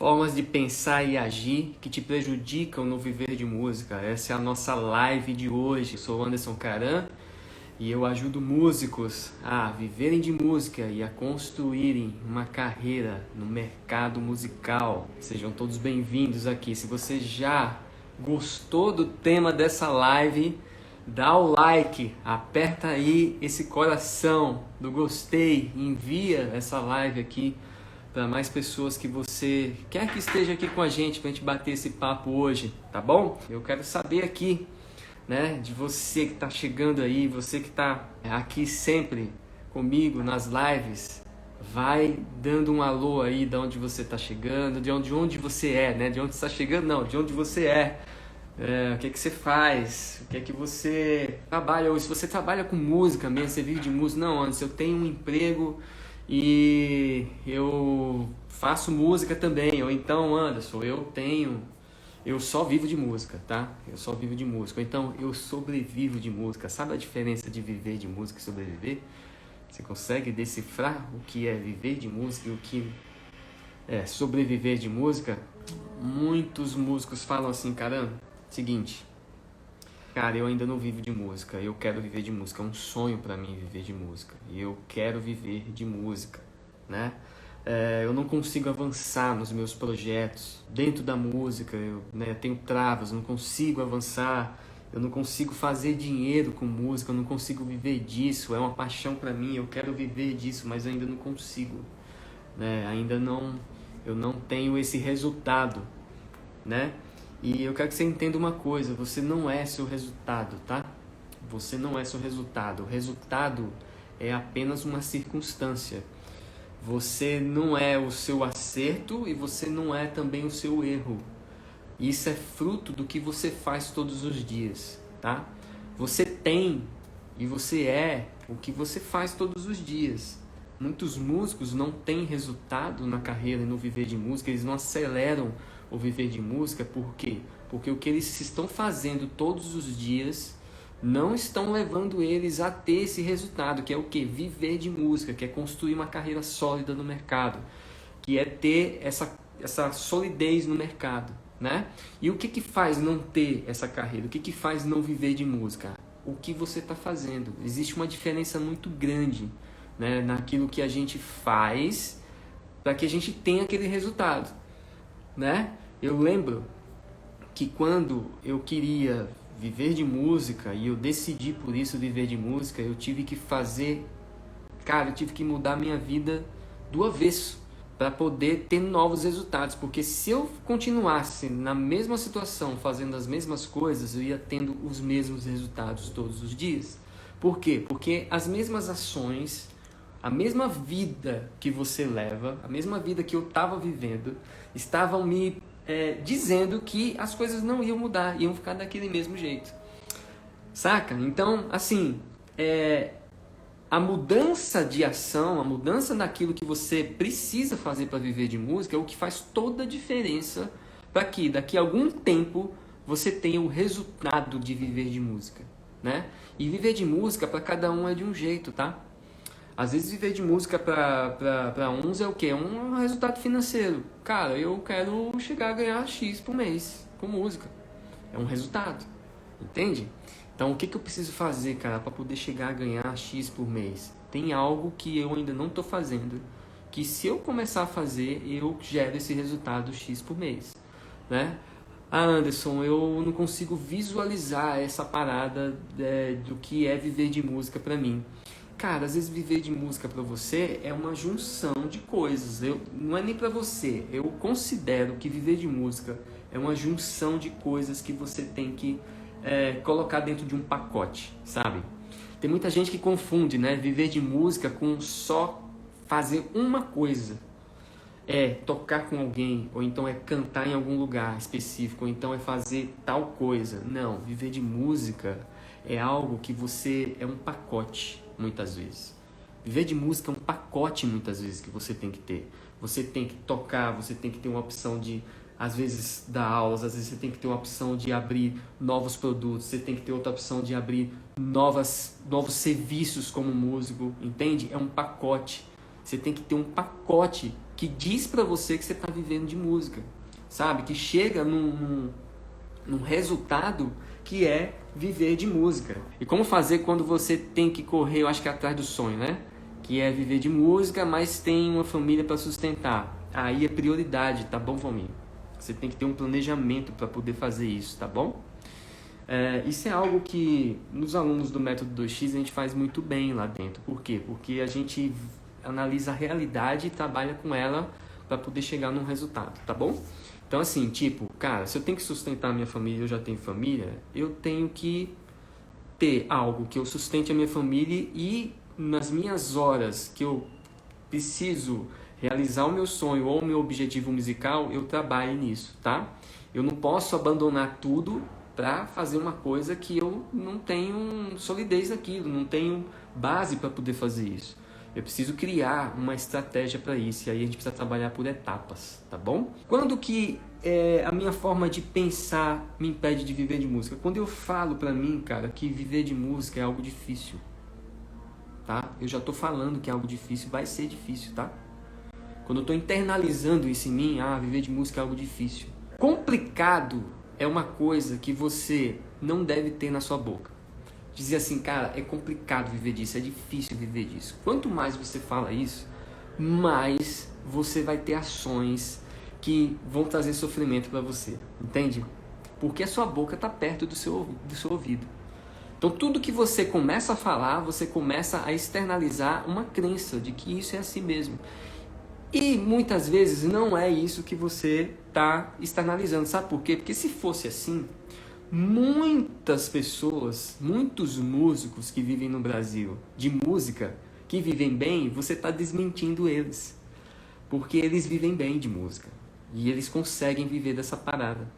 Formas de pensar e agir que te prejudicam no viver de música. Essa é a nossa live de hoje. Eu sou o Anderson Caran e eu ajudo músicos a viverem de música e a construírem uma carreira no mercado musical. Sejam todos bem-vindos aqui. Se você já gostou do tema dessa live, dá o like, aperta aí esse coração do gostei, envia essa live aqui para mais pessoas que você quer que esteja aqui com a gente para a gente bater esse papo hoje, tá bom? Eu quero saber aqui, né, de você que está chegando aí, você que está aqui sempre comigo nas lives, vai dando um alô aí de onde você está chegando, de onde você é, né? De onde está chegando, não, de onde você é. O que você faz, o que é que você trabalha, ou se você trabalha com música mesmo, você vive de música. Não, antes eu tenho um emprego e eu faço música também. Ou então, Anderson, eu só vivo de música, tá? Eu só vivo de música. Ou então, eu sobrevivo de música. Sabe a diferença de viver de música e sobreviver? Você consegue decifrar o que é viver de música e o que é sobreviver de música? Muitos músicos falam assim, caramba, seguinte, cara, eu ainda não vivo de música, eu quero viver de música, é um sonho pra mim viver de música, e eu quero viver de música, né? Eu não consigo avançar nos meus projetos dentro da música, eu tenho travas, não consigo avançar, eu não consigo fazer dinheiro com música, eu não consigo viver disso, é uma paixão pra mim, eu quero viver disso, mas eu ainda não consigo, né? Eu não tenho esse resultado, né? E eu quero que você entenda uma coisa, você não é seu resultado, tá? Você não é seu resultado. O resultado é apenas uma circunstância. Você não é o seu acerto e você não é também o seu erro. Isso é fruto do que você faz todos os dias, tá? Você tem e você é o que você faz todos os dias. Muitos músicos não têm resultado na carreira e no viver de música, eles não aceleram o viver de música. Por quê? Porque o que eles estão fazendo todos os dias não estão levando eles a ter esse resultado, que é o quê? Viver de música, que é construir uma carreira sólida no mercado, que é ter essa solidez no mercado, né? E o que faz não ter essa carreira? O que faz não viver de música? O que você está fazendo. Existe uma diferença muito grande, né, naquilo que a gente faz para que a gente tenha aquele resultado, né? Eu lembro que quando eu queria viver de música e eu decidi por isso viver de música, eu tive que mudar minha vida do avesso para poder ter novos resultados, porque se eu continuasse na mesma situação, fazendo as mesmas coisas, eu ia tendo os mesmos resultados todos os dias. Por quê? Porque as mesmas ações, a mesma vida que você leva, a mesma vida que eu estava vivendo, estavam me dizendo que as coisas não iam mudar, iam ficar daquele mesmo jeito. Saca? Então, assim, a mudança de ação, a mudança naquilo que você precisa fazer para viver de música é o que faz toda a diferença para que daqui a algum tempo você tenha o resultado de viver de música, né? E viver de música para cada um é de um jeito, tá? Às vezes viver de música para uns é o quê? É um resultado financeiro. Cara, eu quero chegar a ganhar X por mês com música. É um resultado, entende? Então o que eu preciso fazer, cara, para poder chegar a ganhar X por mês? Tem algo que eu ainda não estou fazendo, que se eu começar a fazer, eu gero esse resultado X por mês, né? Ah, Anderson, eu não consigo visualizar essa parada do que é viver de música para mim. Cara, às vezes viver de música para você é uma junção de coisas. Não é nem para você. Eu considero que viver de música é uma junção de coisas que você tem que colocar dentro de um pacote, sabe? Tem muita gente que confunde, né, viver de música com só fazer uma coisa. É tocar com alguém, ou então é cantar em algum lugar específico, ou então é fazer tal coisa. Não, viver de música é algo que é um pacote, muitas vezes. Viver de música é um pacote, muitas vezes, que você tem que ter. Você tem que tocar, você tem que ter uma opção de, às vezes, dar aulas, às vezes você tem que ter uma opção de abrir novos produtos, você tem que ter outra opção de abrir novos serviços como músico, entende? É um pacote. Você tem que ter um pacote que diz para você que você está vivendo de música, sabe? Que chega num resultado que é viver de música. E como fazer quando você tem que correr, eu acho que atrás do sonho, né? Que é viver de música, mas tem uma família para sustentar. Aí é prioridade, tá bom, Valmir? Você tem que ter um planejamento para poder fazer isso, tá bom? Isso é algo que nos alunos do Método 2X a gente faz muito bem lá dentro. Por quê? Porque a gente analisa a realidade e trabalha com ela para poder chegar num resultado, tá bom? Então assim, tipo, cara, se eu tenho que sustentar a minha família, eu já tenho família, eu tenho que ter algo que eu sustente a minha família e nas minhas horas que eu preciso realizar o meu sonho ou o meu objetivo musical, eu trabalho nisso, tá? Eu não posso abandonar tudo para fazer uma coisa que eu não tenho solidez naquilo, não tenho base para poder fazer isso. Eu preciso criar uma estratégia para isso, e aí a gente precisa trabalhar por etapas, tá bom? Quando que a minha forma de pensar me impede de viver de música? Quando eu falo para mim, cara, que viver de música é algo difícil, tá? Eu já tô falando que é algo difícil, vai ser difícil, tá? Quando eu tô internalizando isso em mim, viver de música é algo difícil. Complicado é uma coisa que você não deve ter na sua boca. Dizer assim, cara, é complicado viver disso, é difícil viver disso. Quanto mais você fala isso, mais você vai ter ações que vão trazer sofrimento para você, entende? Porque a sua boca está perto do seu ouvido. Então tudo que você começa a falar, você começa a externalizar uma crença de que isso é assim mesmo. E muitas vezes não é isso que você está externalizando, sabe por quê? Porque se fosse assim, muitas pessoas, muitos músicos que vivem no Brasil de música, que vivem bem, você está desmentindo eles. Porque eles vivem bem de música. E eles conseguem viver dessa parada.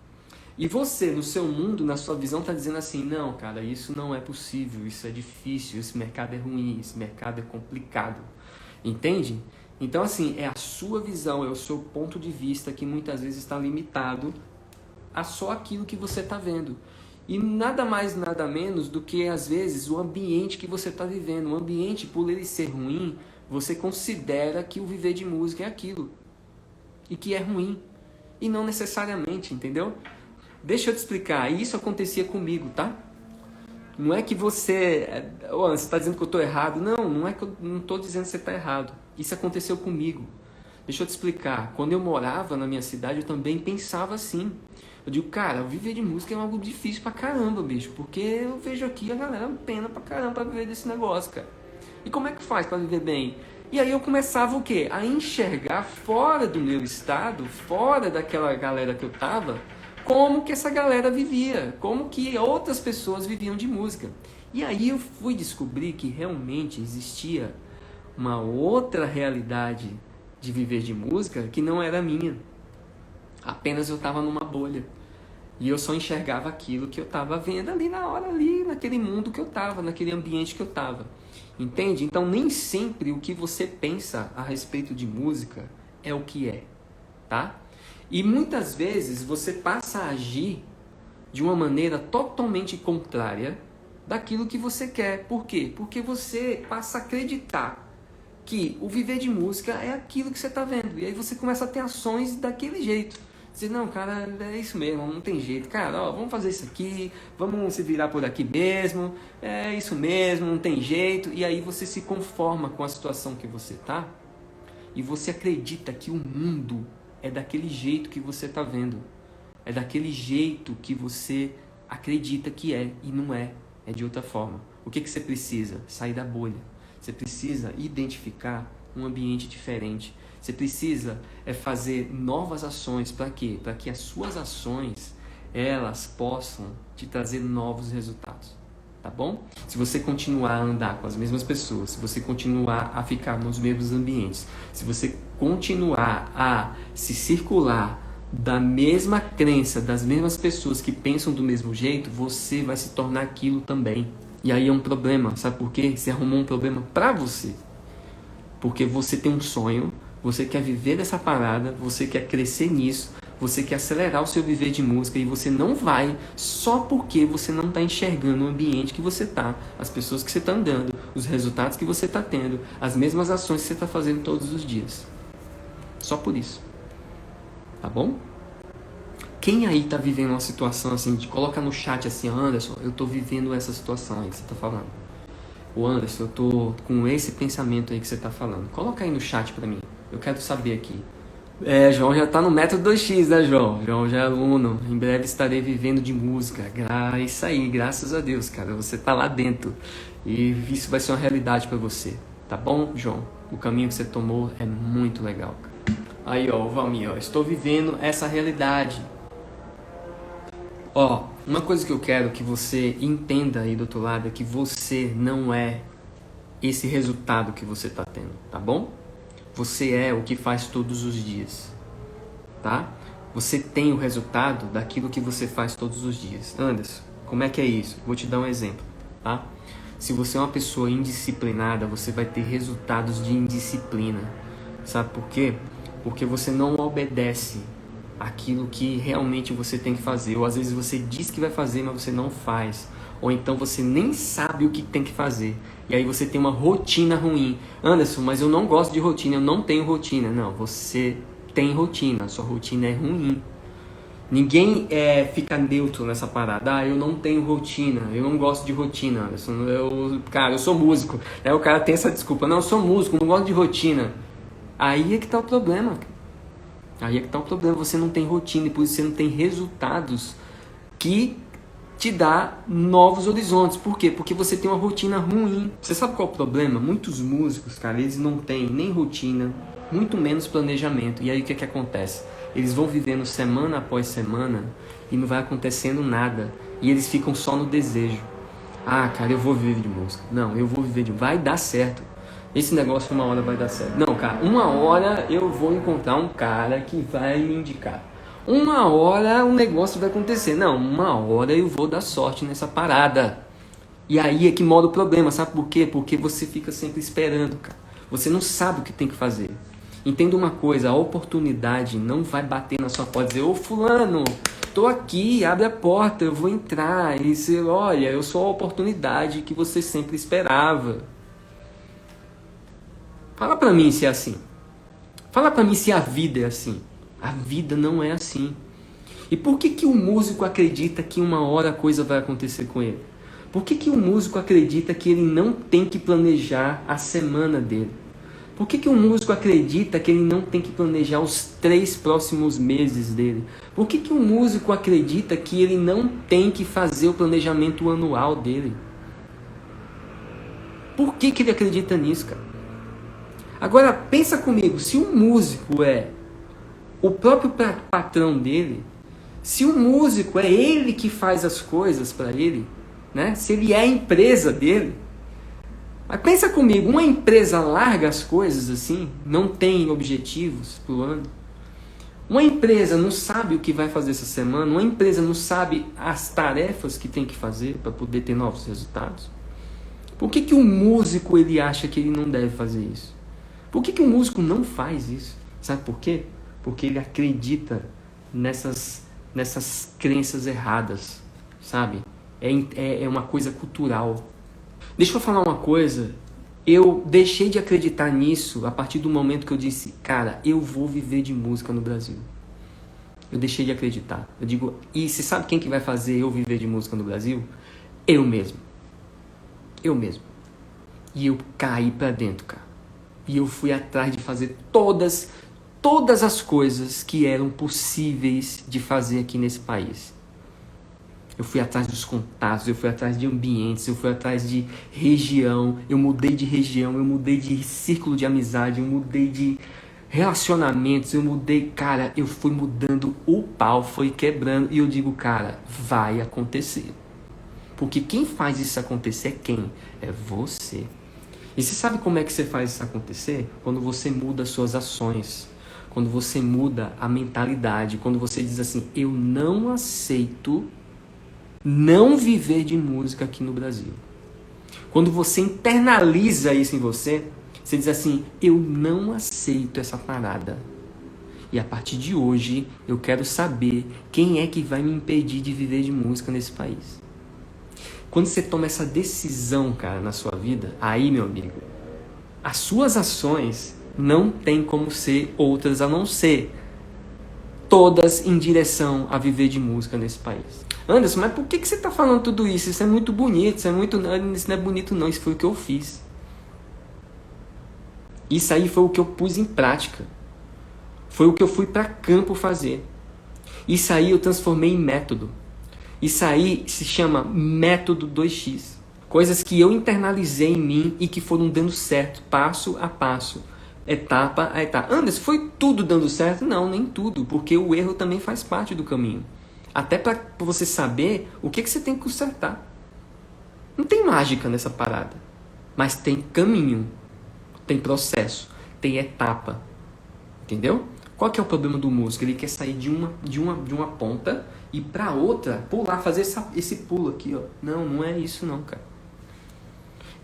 E você, no seu mundo, na sua visão, está dizendo assim, não, cara, isso não é possível, isso é difícil, esse mercado é ruim, esse mercado é complicado. Entende? Então, assim, é a sua visão, é o seu ponto de vista que muitas vezes está limitado a só aquilo que você está vendo. E nada mais, nada menos do que, às vezes, o ambiente que você está vivendo. O ambiente, por ele ser ruim, você considera que o viver de música é aquilo. E que é ruim. E não necessariamente, entendeu? Deixa eu te explicar. Isso acontecia comigo, tá? Não é que você está dizendo que eu estou errado. Não, não é que eu não estou dizendo que você está errado. Isso aconteceu comigo. Deixa eu te explicar. Quando eu morava na minha cidade, eu também pensava assim. Eu digo, cara, viver de música é algo difícil pra caramba, bicho. Porque eu vejo aqui a galera pena pra caramba pra viver desse negócio, cara. E como é que faz pra viver bem? E aí eu começava o quê? A enxergar fora do meu estado, fora daquela galera que eu tava, como que essa galera vivia, como que outras pessoas viviam de música. E aí eu fui descobrir que realmente existia uma outra realidade de viver de música que não era minha. Apenas eu estava numa bolha. E eu só enxergava aquilo que eu estava vendo ali na hora, ali naquele mundo que eu estava, naquele ambiente que eu estava. Entende? Então nem sempre o que você pensa a respeito de música é o que é, tá? E muitas vezes você passa a agir de uma maneira totalmente contrária daquilo que você quer. Por quê? Porque você passa a acreditar que o viver de música é aquilo que você está vendo. E aí você começa a ter ações daquele jeito. Você, não, cara, é isso mesmo, não tem jeito. Cara, vamos fazer isso aqui, vamos se virar por aqui mesmo. É isso mesmo, não tem jeito. E aí você se conforma com a situação que você está. E você acredita que o mundo é daquele jeito que você está vendo. É daquele jeito que você acredita que é e não é. É de outra forma. O que você precisa? Sair da bolha. Você precisa identificar um ambiente diferente. Você precisa fazer novas ações. Para quê? Para que as suas ações elas possam te trazer novos resultados. Tá bom? Se você continuar a andar com as mesmas pessoas, se você continuar a ficar nos mesmos ambientes, se você continuar a se circular da mesma crença, das mesmas pessoas que pensam do mesmo jeito, você vai se tornar aquilo também. E aí é um problema, sabe por quê? Você arrumou um problema pra você. Porque você tem um sonho, você quer viver dessa parada, você quer crescer nisso, você quer acelerar o seu viver de música e você não vai só porque você não está enxergando o ambiente que você está, as pessoas que você está andando, os resultados que você está tendo, as mesmas ações que você está fazendo todos os dias. Só por isso. Tá bom? Quem aí está vivendo uma situação assim, coloca no chat assim, Anderson, eu estou vivendo essa situação aí que você está falando. O Anderson, eu estou com esse pensamento aí que você está falando. Coloca aí no chat para mim. Eu quero saber aqui. João já está no método 2x, né, João? João já é aluno. Em breve estarei vivendo de música. Isso aí, graças a Deus, cara. Você está lá dentro. E isso vai ser uma realidade para você. Tá bom, João? O caminho que você tomou é muito legal, cara. Aí, ó, o Valmir, ó. Estou vivendo essa realidade. Ó, uma coisa que eu quero que você entenda aí do outro lado é que você não é esse resultado que você está tendo, tá bom? Você é o que faz todos os dias, tá? Você tem o resultado daquilo que você faz todos os dias. Anderson, como é que é isso? Vou te dar um exemplo, tá? Se você é uma pessoa indisciplinada, você vai ter resultados de indisciplina. Sabe por quê? Porque você não obedece aquilo que realmente você tem que fazer. Ou às vezes você diz que vai fazer, mas você não faz. Ou então você nem sabe o que tem que fazer. E aí você tem uma rotina ruim. Anderson, mas eu não gosto de rotina, eu não tenho rotina. Não, você tem rotina, a sua rotina é ruim. Ninguém fica neutro nessa parada. Eu não tenho rotina, eu não gosto de rotina, Anderson. Eu sou músico. Aí o cara tem essa desculpa. Não, eu sou músico, não gosto de rotina. Aí é que tá o problema. Aí é que tá o problema. Você não tem rotina e por isso você não tem resultados que te dá novos horizontes. Por quê? Porque você tem uma rotina ruim. Você sabe qual é o problema? Muitos músicos, cara, eles não têm nem rotina, muito menos planejamento. E aí o que acontece? Eles vão vivendo semana após semana e não vai acontecendo nada. E eles ficam só no desejo. Cara, eu vou viver de música. Não, eu vou viver de... Vai dar certo. Esse negócio uma hora vai dar certo. Não, cara, uma hora eu vou encontrar um cara que vai me indicar. Uma hora um negócio vai acontecer. Não, uma hora eu vou dar sorte nessa parada. E aí é que mora o problema, sabe por quê? Porque você fica sempre esperando, cara. Você não sabe o que tem que fazer. Entenda uma coisa, a oportunidade não vai bater na sua porta e dizer, ô fulano, tô aqui, abre a porta, eu vou entrar. E você, olha, eu sou a oportunidade que você sempre esperava. Fala pra mim se é assim. Fala pra mim se a vida é assim. A vida não é assim. E por que o músico acredita que uma hora a coisa vai acontecer com ele? Por que o músico acredita que ele não tem que planejar a semana dele? Por que o músico acredita que ele não tem que planejar os 3 próximos meses dele? Por que o músico acredita que ele não tem que fazer o planejamento anual dele? Por que ele acredita nisso, cara? Agora, pensa comigo, se um músico é o próprio patrão dele, se o músico é ele que faz as coisas para ele, né? Se ele é a empresa dele, mas pensa comigo, uma empresa larga as coisas assim, não tem objetivos pro ano, uma empresa não sabe o que vai fazer essa semana, uma empresa não sabe as tarefas que tem que fazer para poder ter novos resultados. Por que o músico ele acha que ele não deve fazer isso? Por que o músico não faz isso? Sabe por quê? Porque ele acredita nessas crenças erradas, sabe? É uma coisa cultural. Deixa eu falar uma coisa. Eu deixei de acreditar nisso a partir do momento que eu disse, cara, eu vou viver de música no Brasil. Eu deixei de acreditar. Eu digo, e você sabe quem que vai fazer eu viver de música no Brasil? Eu mesmo. Eu mesmo. E eu caí pra dentro, cara. E eu fui atrás de fazer todas as coisas que eram possíveis de fazer aqui nesse país. Eu fui atrás dos contatos, eu fui atrás de ambientes, eu fui atrás de região, eu mudei de região, eu mudei de círculo de amizade, eu mudei de relacionamentos, eu fui mudando o pau, foi quebrando, e eu digo, cara, vai acontecer. Porque quem faz isso acontecer é quem? É você. E você sabe como é que você faz isso acontecer? Quando você muda as suas ações, quando você muda a mentalidade, quando você diz assim, eu não aceito não viver de música aqui no Brasil. Quando você internaliza isso em você, você diz assim, eu não aceito essa parada. E a partir de hoje, eu quero saber quem é que vai me impedir de viver de música nesse país. Quando você toma essa decisão, cara, na sua vida, aí, meu amigo, as suas ações não tem como ser outras a não ser todas em direção a viver de música nesse país. Anderson, mas por que você está falando tudo isso? Isso é muito bonito, isso não é bonito não, isso foi o que eu fiz. Isso aí foi o que eu pus em prática. Foi o que eu fui para campo fazer. Isso aí eu transformei em método. Isso aí se chama método 2x. Coisas que eu internalizei em mim e que foram dando certo, passo a passo, etapa a etapa. Anderson, foi tudo dando certo? Não, nem tudo, porque o erro também faz parte do caminho. Até para você saber o que você tem que consertar. Não tem mágica nessa parada, mas tem caminho, tem processo, tem etapa. Entendeu? Qual que é o problema do músico? Ele quer sair de uma ponta e para outra, pular, fazer esse pulo aqui, ó. Não é isso não, cara.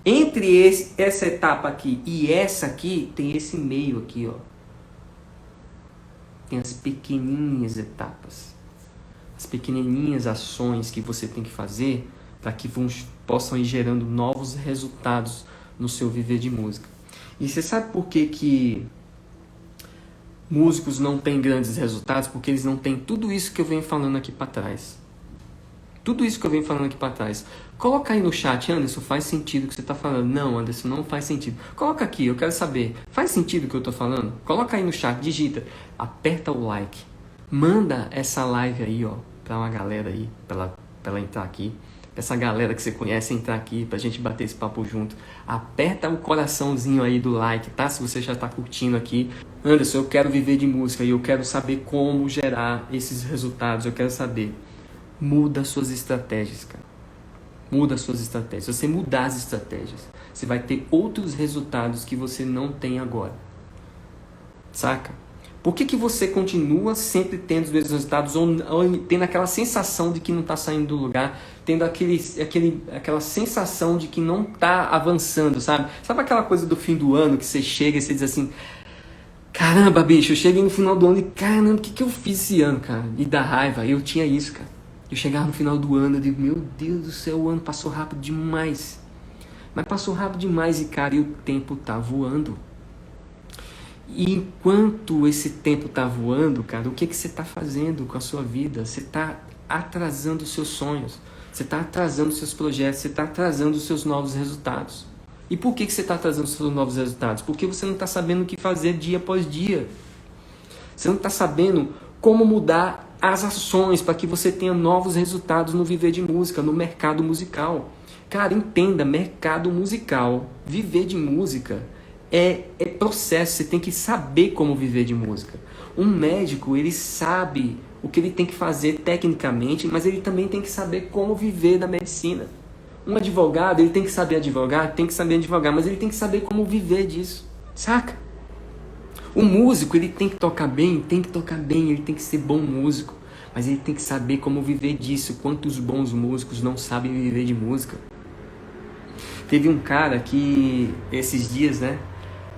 Entre essa etapa aqui e essa aqui, tem esse meio aqui, ó. Tem as pequenininhas etapas. As pequenininhas ações que você tem que fazer para que possam ir gerando novos resultados no seu viver de música. E você sabe por que músicos não têm grandes resultados? Porque eles não têm tudo isso que eu venho falando aqui para trás. Tudo isso que eu venho falando aqui para trás. Coloca aí no chat, Anderson, faz sentido o que você está falando? Não, Anderson, não faz sentido. Coloca aqui, eu quero saber. Faz sentido o que eu estou falando? Coloca aí no chat, digita. Aperta o like. Manda essa live aí, ó, para uma galera aí, para ela entrar aqui. Essa galera que você conhece entrar aqui, pra gente bater esse papo junto. Aperta o coraçãozinho aí do like, tá? Se você já tá curtindo aqui. Anderson, eu quero viver de música e eu quero saber como gerar esses resultados. Eu quero saber. Muda suas estratégias, cara. Muda suas estratégias. Se você mudar as estratégias, você vai ter outros resultados que você não tem agora. Saca? Por que você continua sempre tendo os mesmos resultados ou tendo aquela sensação de que não está saindo do lugar, tendo aquela sensação de que não está avançando, sabe? Sabe aquela coisa do fim do ano que você chega e você diz assim, caramba, bicho, eu cheguei no final do ano e caramba, o que eu fiz esse ano, cara? E dá raiva. Eu tinha isso, cara. Eu chegava no final do ano e digo, meu Deus do céu, o ano passou rápido demais. Mas passou rápido demais e, cara, e o tempo tá voando. E enquanto esse tempo tá voando, cara, o que você tá fazendo com a sua vida? Você tá atrasando os seus sonhos, você tá atrasando os seus projetos, você tá atrasando os seus novos resultados. E por que você tá atrasando os seus novos resultados? Porque você não tá sabendo o que fazer dia após dia. Você não tá sabendo como mudar as ações para que você tenha novos resultados no viver de música, no mercado musical. Cara, entenda, mercado musical, viver de música é processo, você tem que saber como viver de música. Um médico, ele sabe o que ele tem que fazer tecnicamente, mas ele também tem que saber como viver da medicina. Um advogado, ele tem que saber advogar, mas ele tem que saber como viver disso, saca? O músico, ele tem que tocar bem, ele tem que ser bom músico, mas ele tem que saber como viver disso. Quantos bons músicos não sabem viver de música? Teve um cara que, esses dias, né,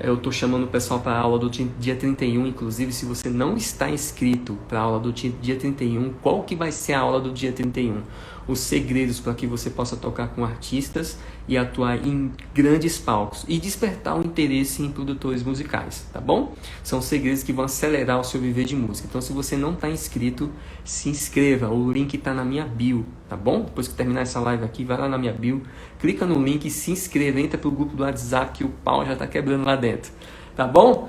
eu tô chamando o pessoal para a aula do dia 31, inclusive, se você não está inscrito para a aula do dia 31, qual que vai ser a aula do dia 31? Os segredos para que você possa tocar com artistas e atuar em grandes palcos e despertar o interesse em produtores musicais, tá bom? São segredos que vão acelerar o seu viver de música. Então, se você não está inscrito, se inscreva. O link está na minha bio, tá bom? Depois que terminar essa live aqui, vai lá na minha bio, clica no link e se inscreva. Entra pro grupo do WhatsApp que o pau já está quebrando lá dentro, tá bom?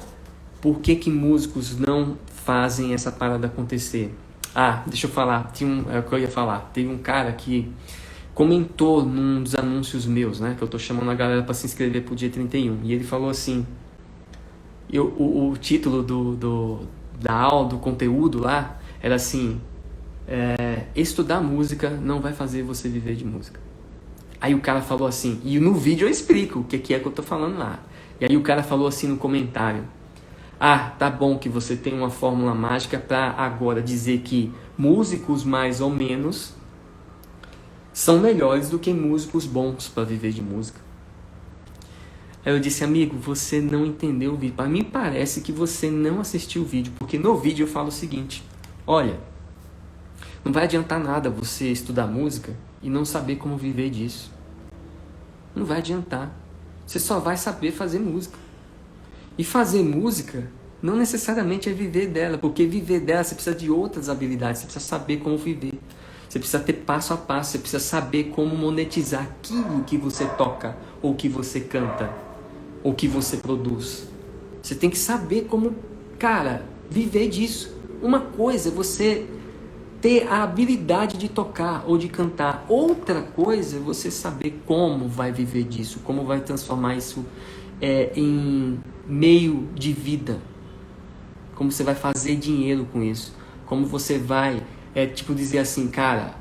Por que músicos não fazem essa parada acontecer? Ah, deixa eu falar, é o que eu ia falar. Teve um cara que comentou num dos anúncios meus, né? Que eu tô chamando a galera para se inscrever pro dia 31. E ele falou assim, o título da aula, do conteúdo lá, era assim, estudar música não vai fazer você viver de música. Aí o cara falou assim, e no vídeo eu explico o que é que eu tô falando lá. E aí o cara falou assim no comentário, ah, tá bom que você tem uma fórmula mágica para agora dizer que músicos mais ou menos são melhores do que músicos bons para viver de música. Aí eu disse, amigo, você não entendeu o vídeo. Para mim parece que você não assistiu o vídeo, porque no vídeo eu falo o seguinte, olha, não vai adiantar nada você estudar música e não saber como viver disso. Não vai adiantar. Você só vai saber fazer música. E fazer música não necessariamente é viver dela, porque viver dela você precisa de outras habilidades, você precisa saber como viver. Você precisa ter passo a passo, você precisa saber como monetizar aquilo que você toca, ou que você canta, ou que você produz. Você tem que saber como, cara, viver disso. Uma coisa é você ter a habilidade de tocar ou de cantar. Outra coisa é você saber como vai viver disso, como vai transformar isso em meio de vida. Como você vai fazer dinheiro com isso. Como você vai, dizer assim, cara,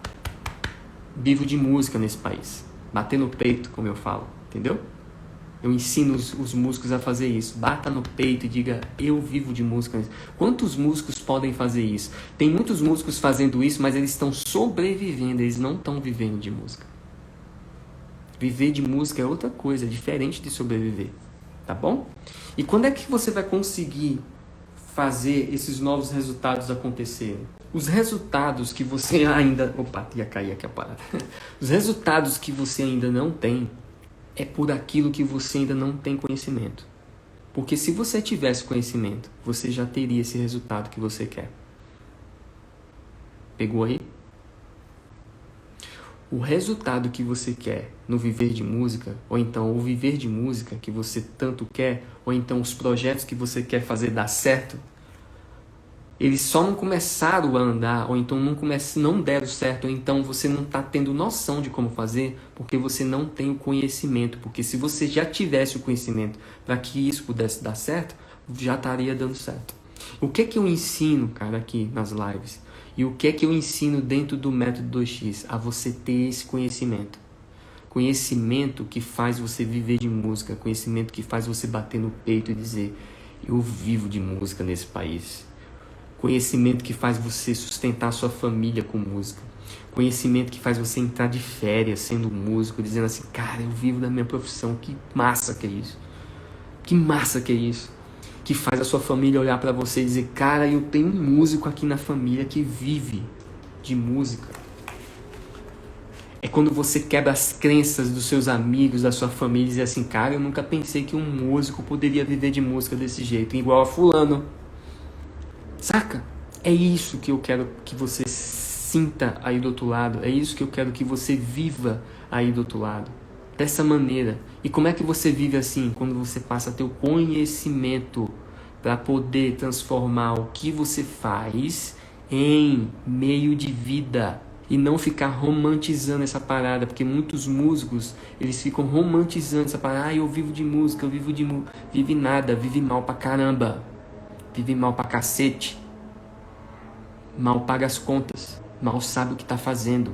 vivo de música nesse país. Bater no peito, como eu falo, entendeu? Eu ensino os músicos a fazer isso. Bata no peito e diga, eu vivo de música. Quantos músicos podem fazer isso? Tem muitos músicos fazendo isso, mas eles estão sobrevivendo, eles não estão vivendo de música. Viver de música é outra coisa, é diferente de sobreviver. Tá bom? E quando é que você vai conseguir fazer esses novos resultados acontecerem? Os resultados que você ainda... Opa, ia cair aqui a parada. Os resultados que você ainda não tem é por aquilo que você ainda não tem conhecimento. Porque se você tivesse conhecimento, você já teria esse resultado que você quer. Pegou aí? O resultado que você quer no viver de música, ou então o viver de música que você tanto quer, ou então os projetos que você quer fazer dar certo, eles só não começaram a andar, ou então não deram certo, ou então você não está tendo noção de como fazer, porque você não tem o conhecimento. Porque se você já tivesse o conhecimento para que isso pudesse dar certo, já estaria dando certo. O que é que eu ensino, cara, aqui nas lives? E o que é que eu ensino dentro do método 2x? A você ter esse conhecimento. Conhecimento que faz você viver de música, conhecimento que faz você bater no peito e dizer, eu vivo de música nesse país. Conhecimento que faz você sustentar a sua família com música. Conhecimento que faz você entrar de férias sendo músico, dizendo assim, cara, eu vivo da minha profissão, que massa que é isso. Que massa que é isso. Que faz a sua família olhar pra você e dizer, cara, eu tenho um músico aqui na família que vive de música. É quando você quebra as crenças dos seus amigos, da sua família e diz assim, cara, eu nunca pensei que um músico poderia viver de música desse jeito, igual a fulano. Saca? É isso que eu quero que você sinta aí do outro lado. É isso que eu quero que você viva aí do outro lado. Dessa maneira. E como é que você vive assim? Quando você passa a ter o conhecimento para poder transformar o que você faz em meio de vida. E não ficar romantizando essa parada. Porque muitos músicos, eles ficam romantizando essa parada. Ah, eu vivo de música, eu vivo de música. Vive nada, vive mal pra caramba. Vive mal pra cacete. Mal paga as contas. Mal sabe o que tá fazendo.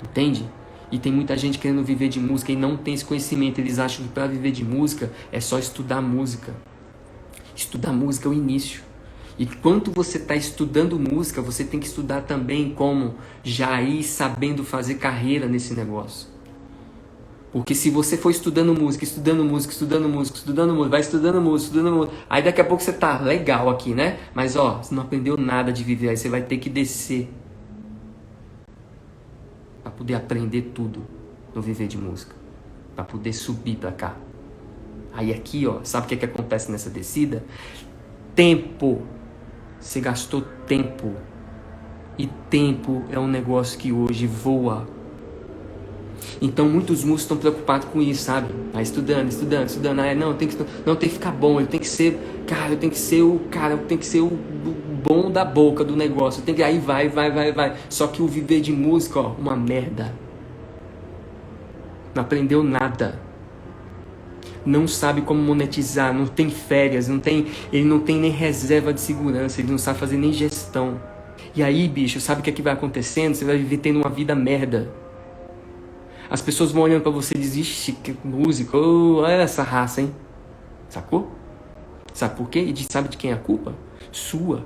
Entende? E tem muita gente querendo viver de música e não tem esse conhecimento. Eles acham que para viver de música é só estudar música. Estudar música é o início. E enquanto você está estudando música, você tem que estudar também como já ir sabendo fazer carreira nesse negócio. Porque se você for estudando música, vai estudando música, aí daqui a pouco você tá legal aqui, né? Mas você não aprendeu nada de viver, aí você vai ter que descer para poder aprender tudo no viver de música, para poder subir para cá. Aí aqui, sabe o que acontece nessa descida? Tempo. Você gastou tempo. E tempo é um negócio que hoje voa. Então muitos músicos estão preocupados com isso, sabe? Vai estudando. Tem que ficar bom, eu tenho que ser, eu tenho que ser o bom da boca do negócio. Aí vai. Só que o viver de música, uma merda. Não aprendeu nada. Não sabe como monetizar, não tem férias, ele não tem nem reserva de segurança, ele não sabe fazer nem gestão. E aí, bicho, sabe o que vai acontecendo? Você vai viver tendo uma vida merda. As pessoas vão olhando pra você e dizem, ixi, que música, olha essa raça, hein? Sacou? Sabe por quê? E sabe de quem é a culpa? Sua.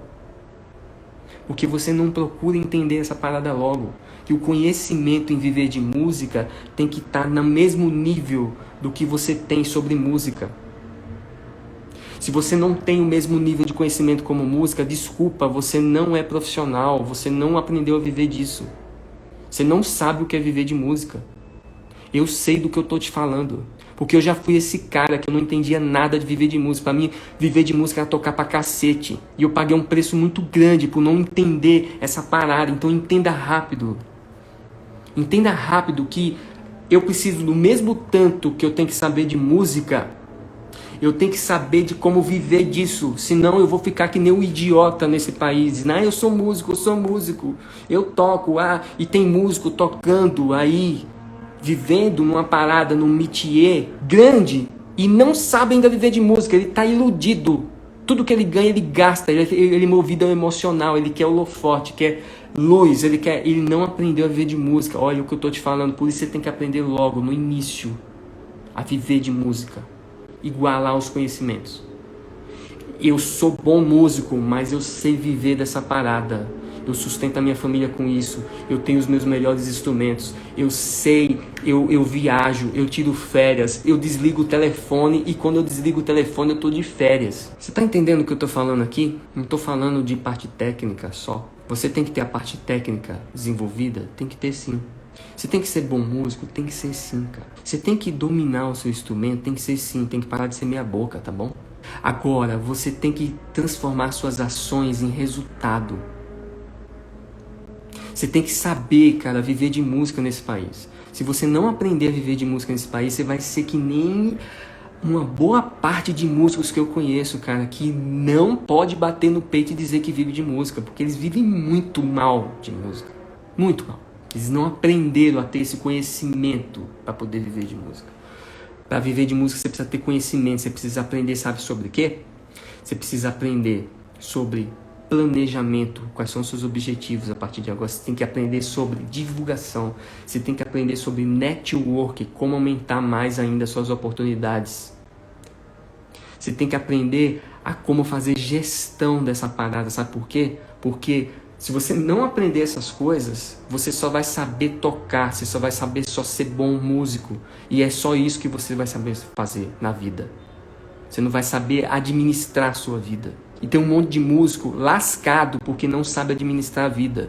Porque você não procura entender essa parada logo. Que o conhecimento em viver de música tem que estar no mesmo nível do que você tem sobre música. Se você não tem o mesmo nível de conhecimento como música, desculpa, você não é profissional, você não aprendeu a viver disso. Você não sabe o que é viver de música. Eu sei do que eu tô te falando. Porque eu já fui esse cara que eu não entendia nada de viver de música. Pra mim, viver de música era tocar pra cacete. E eu paguei um preço muito grande por não entender essa parada. Então entenda rápido. Entenda rápido que eu preciso do mesmo tanto que eu tenho que saber de música, eu tenho que saber de como viver disso. Senão eu vou ficar que nem um idiota nesse país. Eu sou músico, eu toco, e tem músico tocando aí, vivendo numa parada, num métier grande, e não sabe ainda viver de música. Ele tá iludido. Tudo que ele ganha, ele gasta. Ele é movido ao emocional, ele quer holofote, quer luz, ele não aprendeu a viver de música. Olha o que eu tô te falando, por isso você tem que aprender logo, no início, a viver de música. Igualar os conhecimentos. Eu sou bom músico, mas eu sei viver dessa parada. Eu sustento a minha família com isso. Eu tenho os meus melhores instrumentos. Eu sei, eu viajo, eu tiro férias, eu desligo o telefone e quando eu desligo o telefone eu tô de férias. Você tá entendendo o que eu tô falando aqui? Não tô falando de parte técnica só. Você tem que ter a parte técnica desenvolvida? Tem que ter sim. Você tem que ser bom músico? Tem que ser sim, cara. Você tem que dominar o seu instrumento? Tem que ser sim. Tem que parar de ser meia boca, tá bom? Agora, você tem que transformar suas ações em resultado. Você tem que saber, cara, viver de música nesse país. Se você não aprender a viver de música nesse país, você vai ser que nem uma boa parte de músicos que eu conheço, cara, que não pode bater no peito e dizer que vive de música, porque eles vivem muito mal de música. Muito mal. Eles não aprenderam a ter esse conhecimento para poder viver de música. Para viver de música você precisa ter conhecimento, você precisa aprender, sabe sobre o quê? Você precisa aprender sobre planejamento, quais são os seus objetivos a partir de agora. Você tem que aprender sobre divulgação, você tem que aprender sobre network, como aumentar mais ainda suas oportunidades. Você tem que aprender a como fazer gestão dessa parada, sabe por quê? Porque se você não aprender essas coisas, você só vai saber tocar, você só vai saber só ser bom músico. E é só isso que você vai saber fazer na vida. Você não vai saber administrar a sua vida. E tem um monte de músico lascado porque não sabe administrar a vida.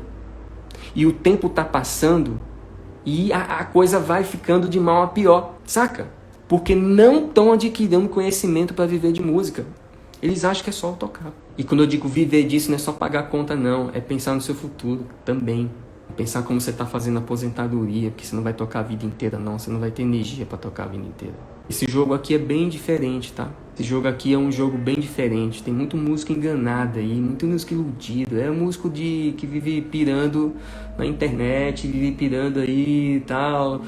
E o tempo tá passando e a coisa vai ficando de mal a pior, saca? Porque não estão adquirindo conhecimento para viver de música. Eles acham que é só tocar. E quando eu digo viver disso, não é só pagar a conta, não. É pensar no seu futuro também. É pensar como você está fazendo aposentadoria, porque você não vai tocar a vida inteira, não. Você não vai ter energia para tocar a vida inteira. Esse jogo aqui é bem diferente, tá? Esse jogo aqui é um jogo bem diferente. Tem muito músico enganado aí, muito músico iludido. É um músico que vive pirando na internet, vive pirando aí e tal,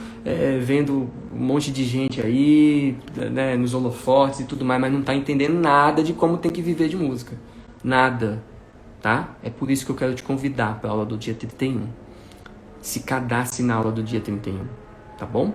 vendo um monte de gente aí, né, nos holofotes e tudo mais, mas não tá entendendo nada de como tem que viver de música. Nada, tá? É por isso que eu quero te convidar para a aula do dia 31. Se cadastre na aula do dia 31, tá bom?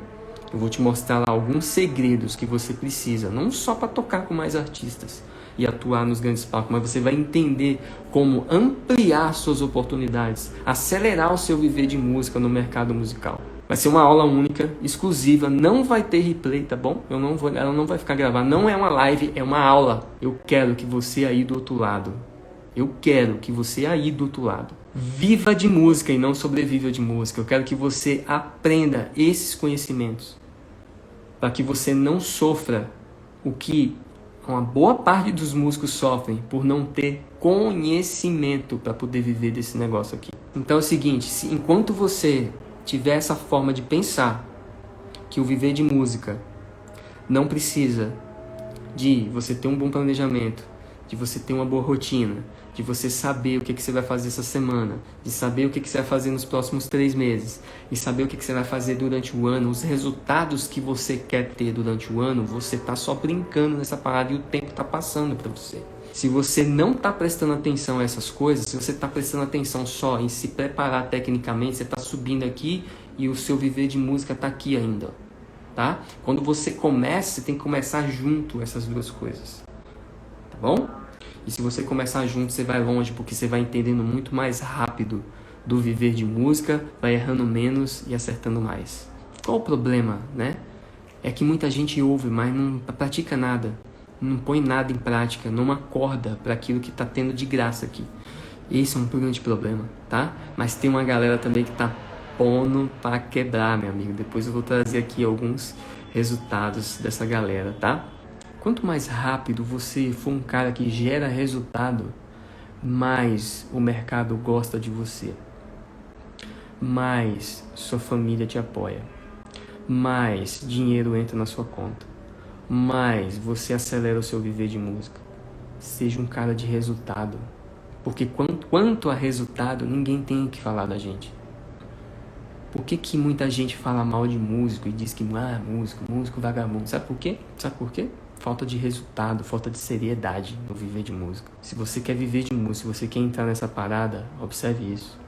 Eu vou te mostrar lá alguns segredos que você precisa, não só para tocar com mais artistas e atuar nos grandes palcos, mas você vai entender como ampliar suas oportunidades, acelerar o seu viver de música no mercado musical. Vai ser uma aula única, exclusiva, não vai ter replay, tá bom? Ela não vai ficar gravada, não é uma live, é uma aula. Eu quero que você aí do outro lado, viva de música e não sobreviva de música. Eu quero que você aprenda esses conhecimentos para que você não sofra o que uma boa parte dos músicos sofrem por não ter conhecimento para poder viver desse negócio aqui. Então é o seguinte, enquanto você tiver essa forma de pensar que o viver de música não precisa de você ter um bom planejamento, de você ter uma boa rotina, de você saber o que você vai fazer essa semana, de saber o que você vai fazer nos próximos 3 meses, e saber o que você vai fazer durante o ano, os resultados que você quer ter durante o ano, você está só brincando nessa parada e o tempo está passando para você. Se você não está prestando atenção a essas coisas, se você está prestando atenção só em se preparar tecnicamente, você está subindo aqui e o seu viver de música está aqui ainda, tá? Quando você começa, você tem que começar junto essas duas coisas, tá bom? E se você começar junto, você vai longe, porque você vai entendendo muito mais rápido do viver de música, vai errando menos e acertando mais. Qual o problema, né? É que muita gente ouve, mas não pratica nada, não põe nada em prática, não acorda para aquilo que está tendo de graça aqui. Esse é um grande problema, tá? Mas tem uma galera também que tá pondo para quebrar, meu amigo. Depois eu vou trazer aqui alguns resultados dessa galera, tá? Quanto mais rápido você for um cara que gera resultado, mais o mercado gosta de você, mais sua família te apoia, mais dinheiro entra na sua conta, mais você acelera o seu viver de música. Seja um cara de resultado, porque quanto a resultado, ninguém tem o que falar da gente. Por que muita gente fala mal de músico e diz que músico vagabundo? Sabe por quê? Sabe por quê? Falta de resultado, falta de seriedade no viver de música. Se você quer viver de música, se você quer entrar nessa parada, observe isso.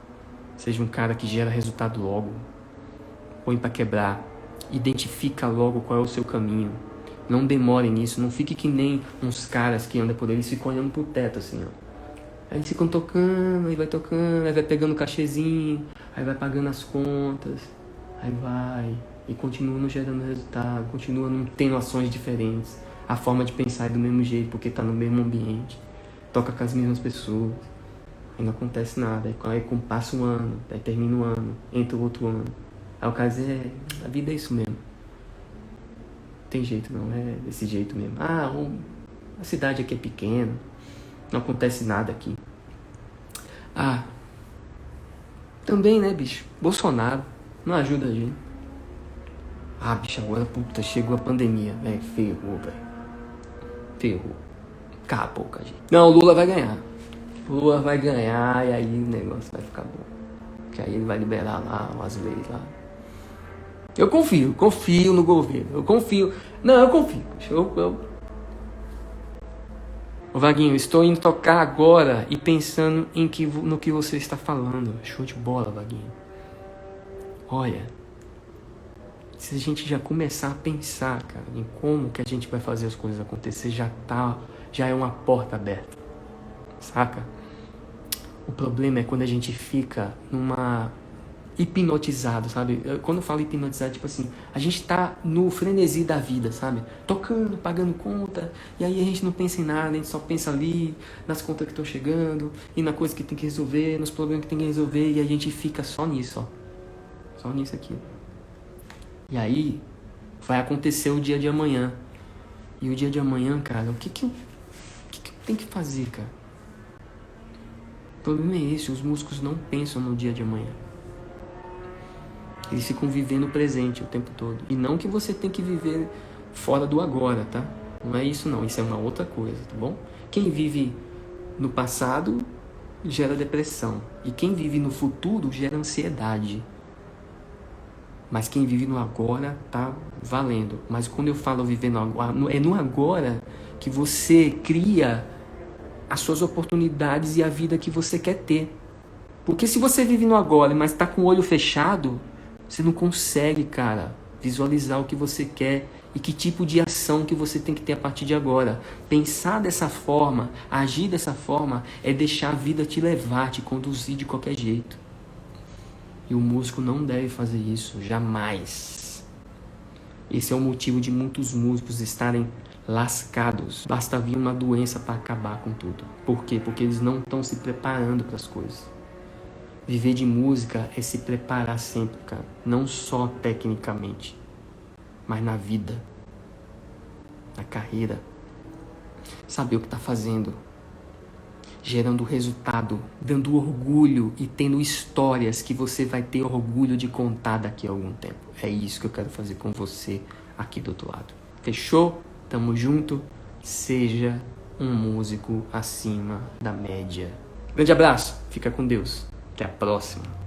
Seja um cara que gera resultado logo. Põe pra quebrar. Identifica logo qual é o seu caminho. Não demore nisso. Não fique que nem uns caras que andam por aí, eles ficam olhando pro teto assim, ó. Aí eles ficam tocando, aí vai pegando cachezinho, aí vai pagando as contas, aí vai, e continua não gerando resultado, continua não tendo ações diferentes. A forma de pensar é do mesmo jeito, porque tá no mesmo ambiente, toca com as mesmas pessoas, aí não acontece nada, aí passa um ano, aí termina um ano, entra o outro ano. Aí o cara diz, a vida é isso mesmo. Não tem jeito não, é desse jeito mesmo. A cidade aqui é pequena, não acontece nada aqui. Também, né, bicho? Bolsonaro não ajuda a gente. Bicho, agora, puta, chegou a pandemia, velho. Ferrou, velho. Ferrou. Acabou com a gente. Não, o Lula vai ganhar. Lula vai ganhar e aí o negócio vai ficar bom. Porque aí ele vai liberar lá umas leis lá. Eu confio no governo. Eu confio. Ô Vaguinho, estou indo tocar agora e pensando no que você está falando. Show de bola, Vaguinho. Olha, se a gente já começar a pensar, cara, em como que a gente vai fazer as coisas acontecer, já é uma porta aberta, saca? O problema é quando a gente fica hipnotizado, sabe? Quando eu falo hipnotizado, tipo assim, a gente tá no frenesi da vida, sabe? Tocando, pagando conta, e aí a gente não pensa em nada, a gente só pensa ali nas contas que estão chegando, e na coisa que tem que resolver, nos problemas que tem que resolver, e a gente fica só nisso, ó. Só nisso aqui. E aí, vai acontecer o dia de amanhã. E o dia de amanhã, cara, o que eu tenho que fazer, cara? O problema é esse, os músicos não pensam no dia de amanhã. Eles ficam vivendo o presente o tempo todo. E não que você tem que viver fora do agora, tá? Não é isso não, isso é uma outra coisa, tá bom? Quem vive no passado gera depressão. E quem vive no futuro gera ansiedade. Mas quem vive no agora tá valendo. Mas quando eu falo viver no agora, é no agora que você cria as suas oportunidades e a vida que você quer ter. Porque se você vive no agora, mas tá com o olho fechado, você não consegue, cara, visualizar o que você quer e que tipo de ação que você tem que ter a partir de agora. Pensar dessa forma, agir dessa forma, é deixar a vida te levar, te conduzir de qualquer jeito. E o músico não deve fazer isso, jamais. Esse é o motivo de muitos músicos estarem lascados. Basta vir uma doença para acabar com tudo. Por quê? Porque eles não estão se preparando para as coisas. Viver de música é se preparar sempre, cara. Não só tecnicamente, mas na vida, na carreira. Saber o que está fazendo, gerando resultado, dando orgulho e tendo histórias que você vai ter orgulho de contar daqui a algum tempo. É isso que eu quero fazer com você aqui do outro lado. Fechou? Tamo junto? Seja um músico acima da média. Grande abraço, fica com Deus. Até a próxima.